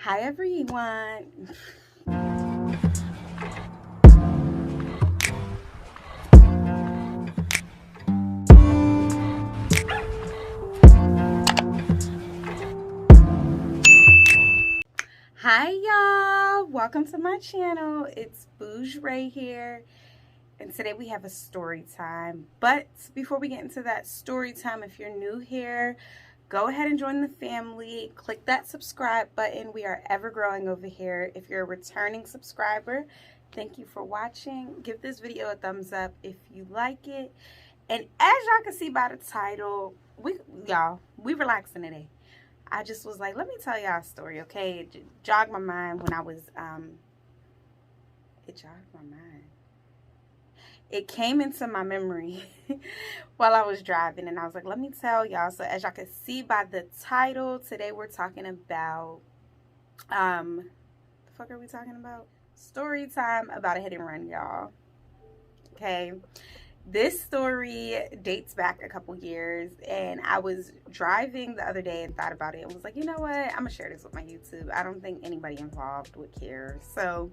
Hi everyone. Hi y'all. Welcome to my channel. It's Bouge Ray here. And today we have a story time. But before we get into that story time, if you're new here, go ahead and join the family. Click that subscribe button. We are ever growing over here. If you're a returning subscriber, thank you for watching. Give this video a thumbs up if you like it. And as y'all can see by the title, we relaxing today. I just was like, let me tell y'all a story, okay? It jogged my mind when I was it jogged my mind. It came into my memory while I was driving, and I was like, let me tell y'all. So as y'all can see by the title, today we're talking about the fuck are we talking about? Story time about a hit and run, y'all. Okay. This story dates back a couple years, and I was driving the other day and thought about it and was like, you know what? I'm gonna share this with my YouTube. I don't think anybody involved would care. So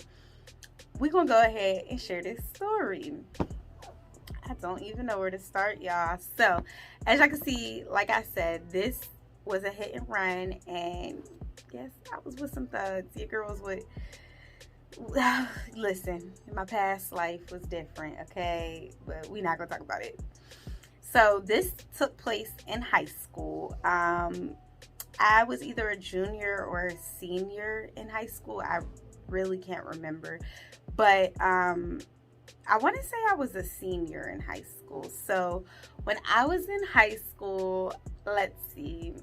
we're gonna go ahead and share this story. I don't even know where to start, y'all. So as y'all can see, like I said, this was a hit and run, and yes, I was with some thugs. Your girl was with listen, my past life was different, okay, but we're not gonna talk about it. So this took place in high school. I was either a junior or a senior in high school. I really can't remember, but I want to say I was a senior in high school. So when I was in high school, let's see,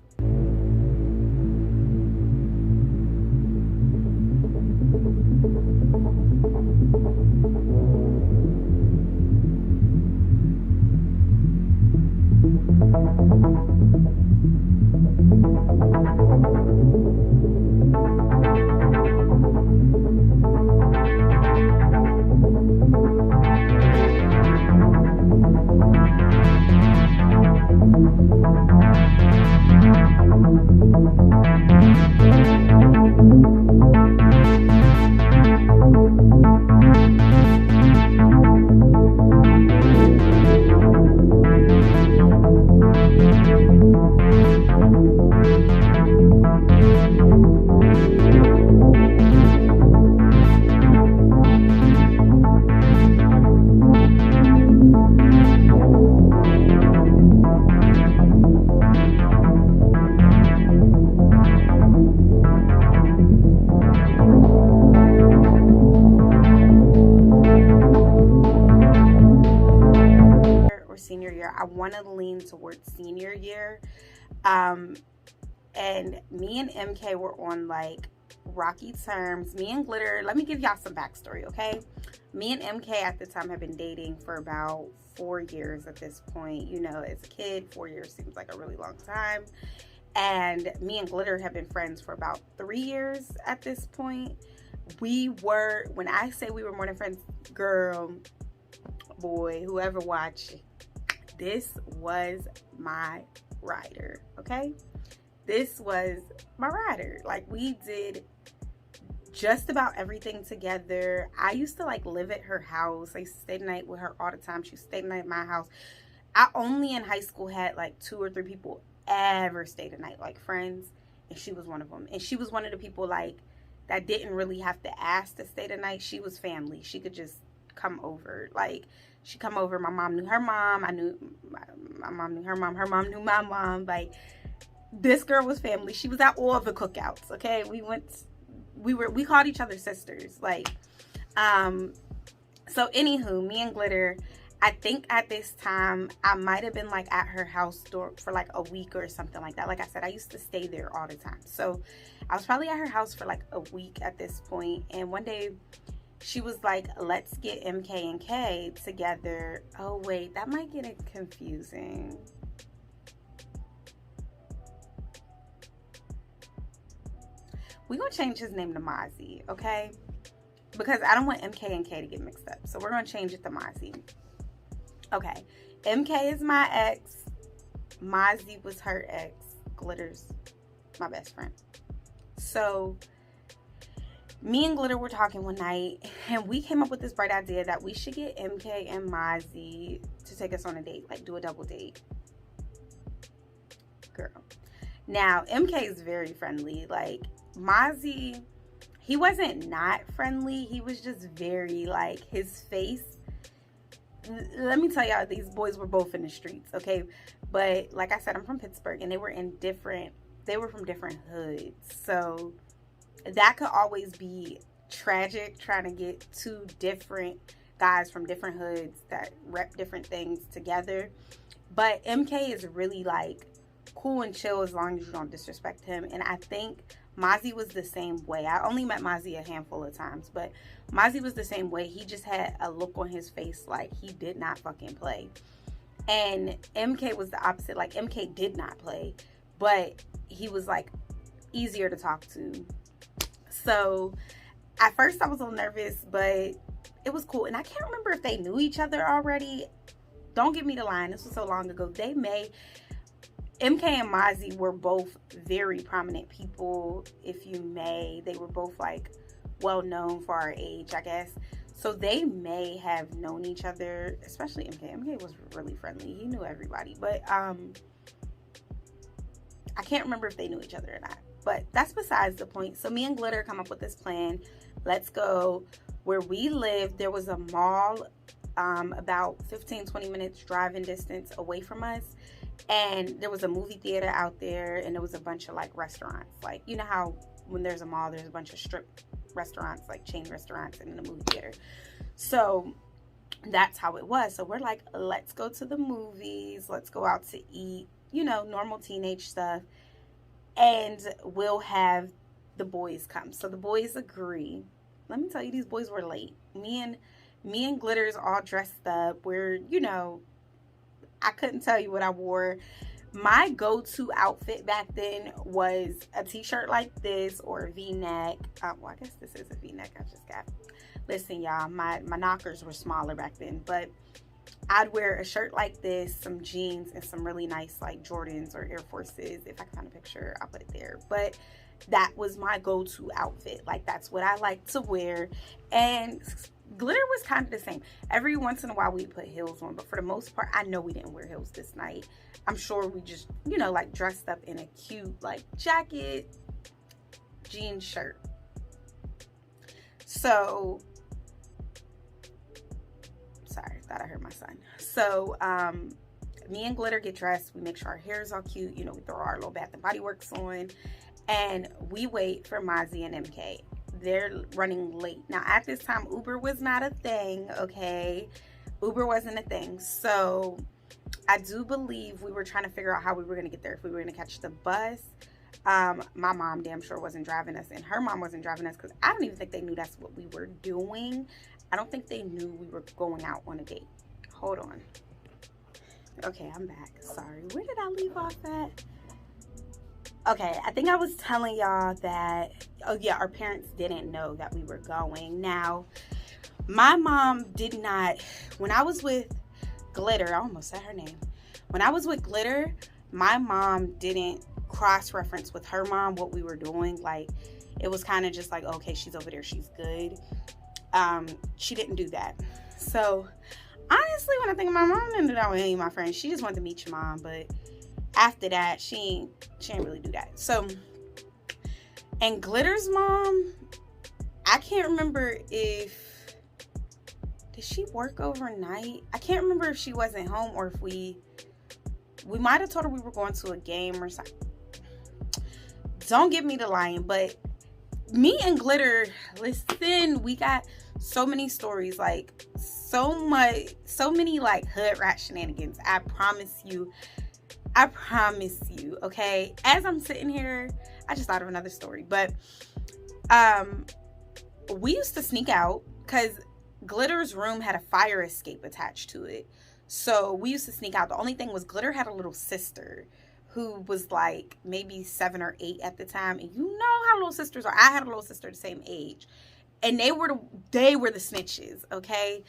senior year. I want to lean towards senior year. And me and MK were on like rocky terms. Me and Glitter, let me give y'all some backstory, okay? Me and MK at the time have been dating for about 4 years at this point. You know, as a kid, 4 years seems like a really long time. And me and Glitter have been friends for about 3 years at this point. We were, when I say we were more than friends, girl, boy, whoever watched, this was my rider, okay? This was my rider. Like, we did just about everything together. I used to like live at her house. I used to stay the night with her all the time. She stayed the night at my house. I only in high school had like 2 or 3 people ever stay the night, like friends, and she was one of them. And she was one of the people like that didn't really have to ask to stay the night. She was family. She could just come over. Like, she come over. My mom knew her mom. I knew my mom knew her mom. Her mom knew my mom. Like, this girl was family. She was at all the cookouts. Okay, we called each other sisters. Like, so anywho, me and Glitter, I think at this time I might have been like at her house for like a week or something like that. Like I said, I used to stay there all the time. So I was probably at her house for like a week at this point. And one day she was like, let's get MK and K together. Oh wait, that might get it confusing. We're gonna change his name to Mozzie, okay? Because I don't want MK and K to get mixed up. So we're gonna change it to Mozzie. Okay, MK is my ex. Mozzie was her ex. Glitter's my best friend. So Me and Glitter were talking one night, and we came up with this bright idea that we should get MK and Mozzie to take us on a date, like do a double date. Girl. Now, MK is very friendly. Like, Mozzie, he wasn't not friendly. He was just very, like, his face. Let me tell y'all, these boys were both in the streets, okay? But, like I said, I'm from Pittsburgh, and they were from different hoods. So, that could always be tragic, trying to get two different guys from different hoods that rep different things together. But MK is really, like, cool and chill as long as you don't disrespect him. And I think Mozzie was the same way. I only met Mozzie a handful of times, but Mozzie was the same way. He just had a look on his face like he did not fucking play. And MK was the opposite. Like, MK did not play, but he was, like, easier to talk to. So at first I was a little nervous, but it was cool. And I can't remember if they knew each other already. Don't get me the line. This was so long ago. MK and Mozzie were both very prominent people, if you may. They were both, like, well known for our age, I guess. So they may have known each other, especially MK. MK was really friendly. He knew everybody. But I can't remember if they knew each other or not. But that's besides the point. So me and Glitter come up with this plan. Let's go. Where we lived, there was a mall about 15-20 minutes driving distance away from us. And there was a movie theater out there, and there was a bunch of, like, restaurants. Like, you know how when there's a mall, there's a bunch of strip restaurants, like chain restaurants, and then a movie theater. So that's how it was. So we're like, let's go to the movies. Let's go out to eat, you know, normal teenage stuff. And we'll have the boys come. So the boys agree. Let me tell you, these boys were late. Me and Glitter's all dressed up. We're, you know, I couldn't tell you what I wore. My go-to outfit back then was a t-shirt like this or a v-neck. Well, I guess this is a v-neck I just got. Listen, y'all, my knockers were smaller back then, but I'd wear a shirt like this, some jeans, and some really nice, like, Jordans or Air Forces. If I can find a picture, I'll put it there. But that was my go-to outfit. Like, that's what I like to wear. And Glitter was kind of the same. Every once in a while, we put heels on. But for the most part, I know we didn't wear heels this night. I'm sure we just, you know, like, dressed up in a cute, like, jacket, jean shirt. So, sorry, thought I heard my son. So, me and Glitter get dressed. We make sure our hair is all cute. You know, we throw our little Bath and Body Works on. And we wait for Mozzie and MK. They're running late. Now, at this time, Uber was not a thing, okay? Uber wasn't a thing. So, I do believe we were trying to figure out how we were going to get there. If we were going to catch the bus. My mom damn sure wasn't driving us. And her mom wasn't driving us because I don't even think they knew that's what we were doing. I don't think they knew we were going out on a date. Hold on. Okay, I'm back. Sorry. Where did I leave off at? Okay, I think I was telling y'all that, oh yeah, our parents didn't know that we were going. Now, my mom did not, when I was with Glitter, I almost said her name. When I was with Glitter, my mom didn't cross-reference with her mom what we were doing. Like, it was kind of just like, okay, she's over there, she's good. She didn't do that. So, honestly, when I think of my mom, didn't do that with any of my friends. She just wanted to meet your mom, but after that, she didn't really do that. So, and Glitter's mom, I can't remember if, did she work overnight? I can't remember if she wasn't home or if we might have told her we were going to a game or something. Don't get me to lying, but me and Glitter, listen, we got so many stories, like, so many, like, hood rat shenanigans. I promise you, okay? As I'm sitting here, I just thought of another story, but we used to sneak out because Glitter's room had a fire escape attached to it. So we used to sneak out. The only thing was Glitter had a little sister who was like maybe 7 or 8 at the time. And you know how little sisters are. I had a little sister the same age. And they were the snitches, okay?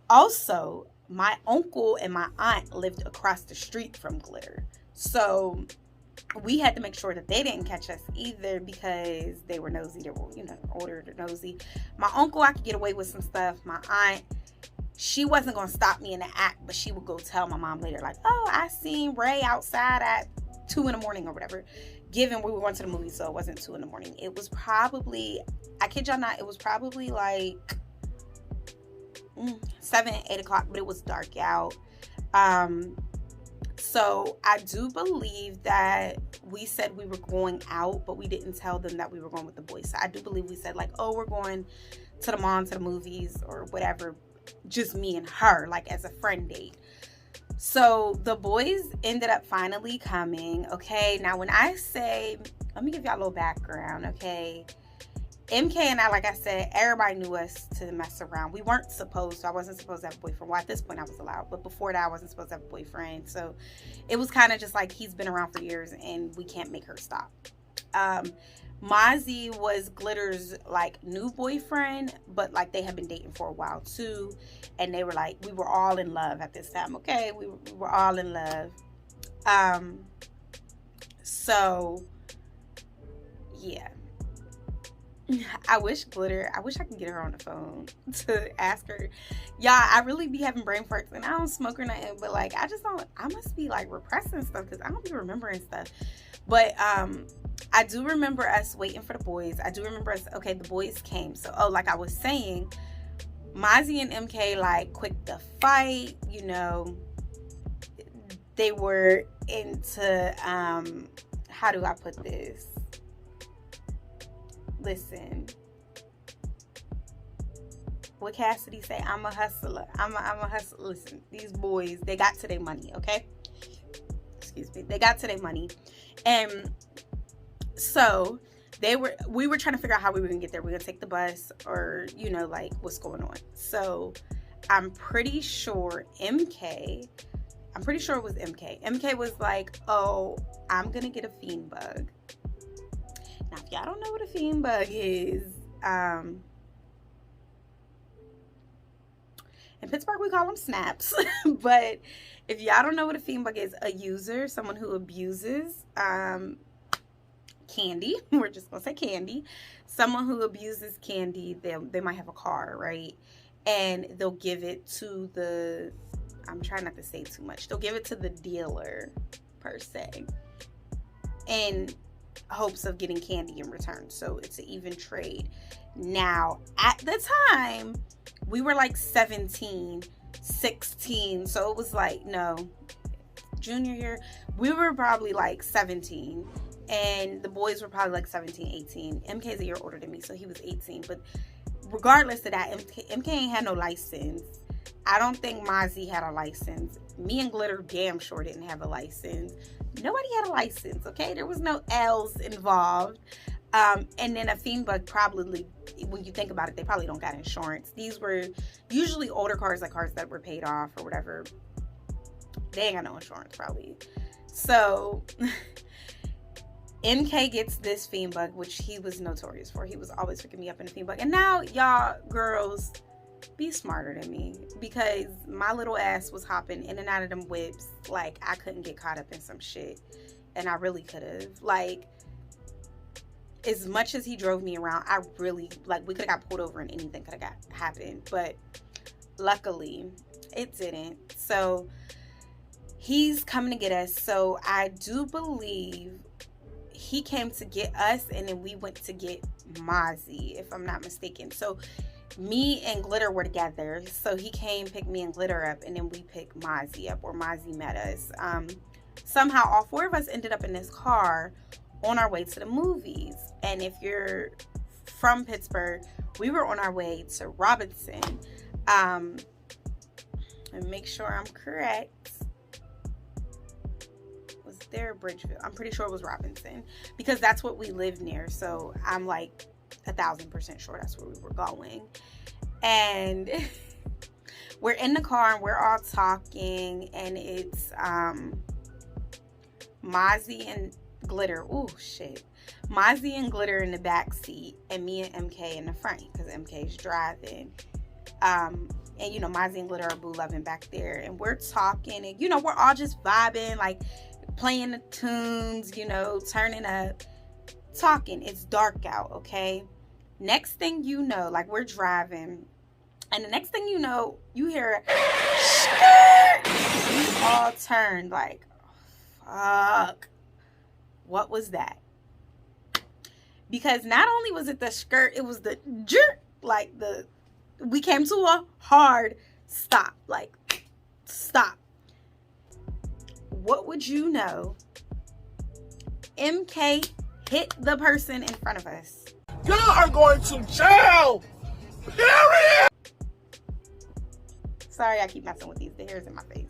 Also, my uncle and my aunt lived across the street from Glitter. So we had to make sure that they didn't catch us either because they were nosy. They were, older, nosy. My uncle, I could get away with some stuff. My aunt, she wasn't going to stop me in the act, but she would go tell my mom later, like, oh, I seen Ray outside at 2 in the morning or whatever. Given we were going to the movie, so it wasn't 2 in the morning. It was probably, I kid y'all not, it was probably like 7, 8 o'clock, but it was dark out. So I do believe that we said we were going out, but we didn't tell them that we were going with the boys. So I do believe we said, like, oh, we're going to the mall, to the movies or whatever, just me and her, like as a friend date. So the boys ended up finally coming. Okay, now when I say, let me give y'all a little background. Okay, MK and I, like I said, everybody knew us to mess around. We weren't supposed to. I wasn't supposed to have a boyfriend. Well, at this point I was allowed, but before that I wasn't supposed to have a boyfriend. So it was kind of just like, he's been around for years and we can't make her stop. Mozzie was Glitter's like new boyfriend, but like they had been dating for a while too, and they were like, we were all in love at this time. Okay, we were all in love. So yeah, I wish I can get her on the phone to ask her. Y'all, I really be having brain farts, and I don't smoke or nothing, but like I must be like repressing stuff because I don't be remembering stuff. But I do remember us waiting for the boys. I do remember us, okay, the boys came. So, like I was saying, Mozzie and MK like quit the fight, they were into, how do I put this? Listen, what Cassidy say? I'm a hustler. I'm a hustler. Listen, these boys, they got to their money, okay? Excuse me. They got to their money. And so we were trying to figure out how we were going to get there. We're going to take the bus or, like what's going on. So I'm pretty sure it was MK. MK was like, oh, I'm going to get a fiend bug. Now, if y'all don't know what a fiend bug is, in Pittsburgh, we call them snaps. But if y'all don't know what a fiend bug is, a user, someone who abuses candy. We're just going to say candy. Someone who abuses candy, they might have a car, right? And they'll give it to the, I'm trying not to say too much. They'll give it to the dealer, per se, in hopes of getting candy in return. So it's an even trade. Now, at the time, we were like 17, 16. So it was like, no, junior year, we were probably like 17. And the boys were probably like 17, 18. MK's a year older than me, so he was 18. But regardless of that, MK ain't had no license. I don't think Mozzie had a license. Me and Glitter damn sure didn't have a license. Nobody had a license, okay? There was no L's involved. And then a fiend bug probably, when you think about it, they probably don't got insurance. These were usually older cars, like cars that were paid off or whatever. They ain't got no insurance probably. So MK gets this fiend bug, which he was notorious for. He was always picking me up in a fiend bug. And now, y'all girls, be smarter than me, because my little ass was hopping in and out of them whips like I couldn't get caught up in some shit. And I really could have. Like, as much as he drove me around, I really, like, we could have got pulled over and anything could have happened. But luckily, it didn't. So he's coming to get us. So I do believe he came to get us, and then we went to get Mozzie, if I'm not mistaken. So me and Glitter were together. So he came, picked me and Glitter up, and then we picked Mozzie up, or Mozzie met us. Somehow all four of us ended up in this car on our way to the movies. And if you're from Pittsburgh, we were on our way to Robinson. And make sure I'm correct. Was there Bridgeville? I'm pretty sure it was Robinson, because that's what we lived near. So I'm like 1,000% sure that's where we were going. And we're in the car and we're all talking, and it's Mozzie and Glitter. Oh shit. Mozzie and Glitter in the back seat, and me and MK in the front, because MK's driving. And Mozzie and Glitter are boo loving back there, and we're talking, and we're all just vibing. Like, playing the tunes, you know, turning up, talking. It's dark out, okay? Next thing you know, like we're driving, and the next thing you know, you hear skirt. We all turned like, fuck, what was that? Because not only was it the skirt, it was the jerk, like we came to a hard stop, like stop. What would you know? MK hit the person in front of us. Y'all are going to jail. Period. Sorry, I keep messing with the hairs in my face.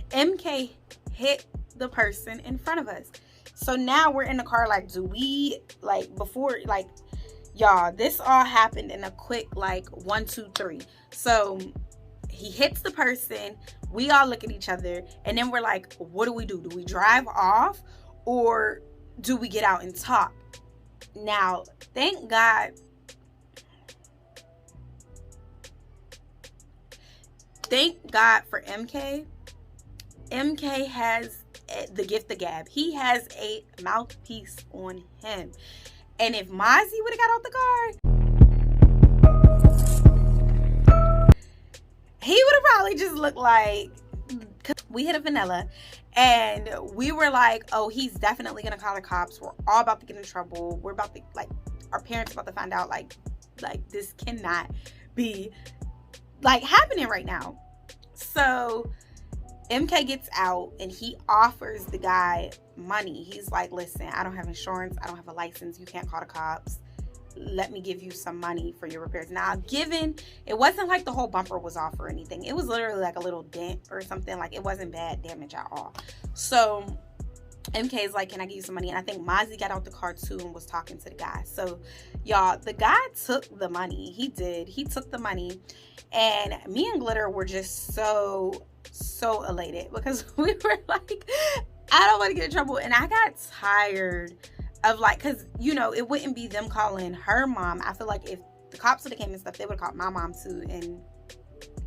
MK hit the person in front of us. So now we're in the car, like, do we, like, before, like, y'all, this all happened in a quick, like, 1, 2, 3. So he hits the person, we all look at each other, and then we're like, what do? Do we drive off, or do we get out and talk? Now, thank God for MK. MK has the gift of gab. He has a mouthpiece on him. And if Mozzie would have got out the car, he would have probably just looked like, we hit a vanilla, and we were like, oh, he's definitely gonna call the cops. We're all about to get in trouble. We're about to, like, our parents about to find out, like this cannot be, like, happening right now. So MK gets out and he offers the guy money. He's like, listen, I don't have insurance, I don't have a license, you can't call the cops, let me give you some money for your repairs. Now, given it wasn't like the whole bumper was off or anything, it was literally like a little dent or something, like it wasn't bad damage at all. So MK is like, can I give you some money? And I think Mozzie got out the car too and was talking to the guy. So y'all, the guy took the money. He took the money, and me and Glitter were just so elated because we were like, I don't want to get in trouble. And I got tired of, like, because, you know, it wouldn't be them calling her mom. I feel like if the cops would have came and stuff, they would have called my mom too. And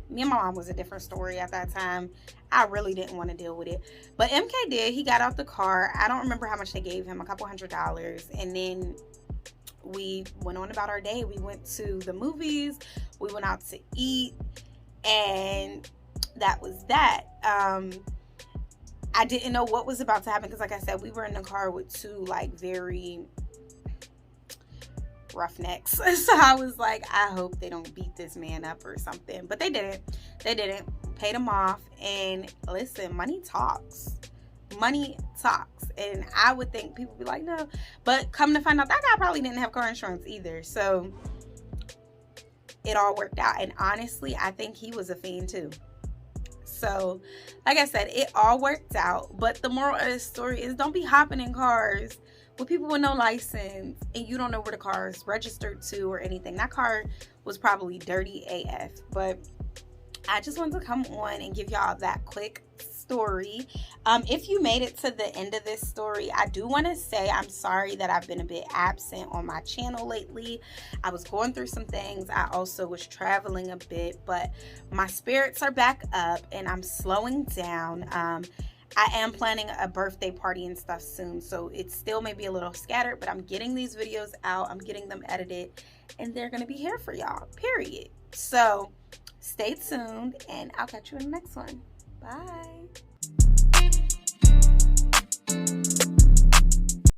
me and my mom was a different story at that time. I really didn't want to deal with it. But MK did. He got out the car. I don't remember how much they gave him, a couple $100. And then we went on about our day. We went to the movies. We went out to eat. And that was that. I didn't know what was about to happen because, like I said, we were in the car with two, like, very roughnecks. So I was like, I hope they don't beat this man up or something. But they didn't. Paid him off. And listen, money talks. Money talks. And I would think people would be like, no. But come to find out, that guy probably didn't have car insurance either. So it all worked out. And honestly, I think he was a fiend too. So, like I said, it all worked out. But the moral of the story is, don't be hopping in cars with people with no license and you don't know where the car is registered to or anything. That car was probably dirty AF. But I just wanted to come on and give y'all that quick story. If you made it to the end of this story, I do want to say I'm sorry that I've been a bit absent on my channel lately. I was going through some things. I also was traveling a bit, but my spirits are back up and I'm slowing down. I am planning a birthday party and stuff soon, so it still may be a little scattered, but I'm getting these videos out, I'm getting them edited, and they're going to be here for y'all, period. So stay tuned, and I'll catch you in the next one. Bye.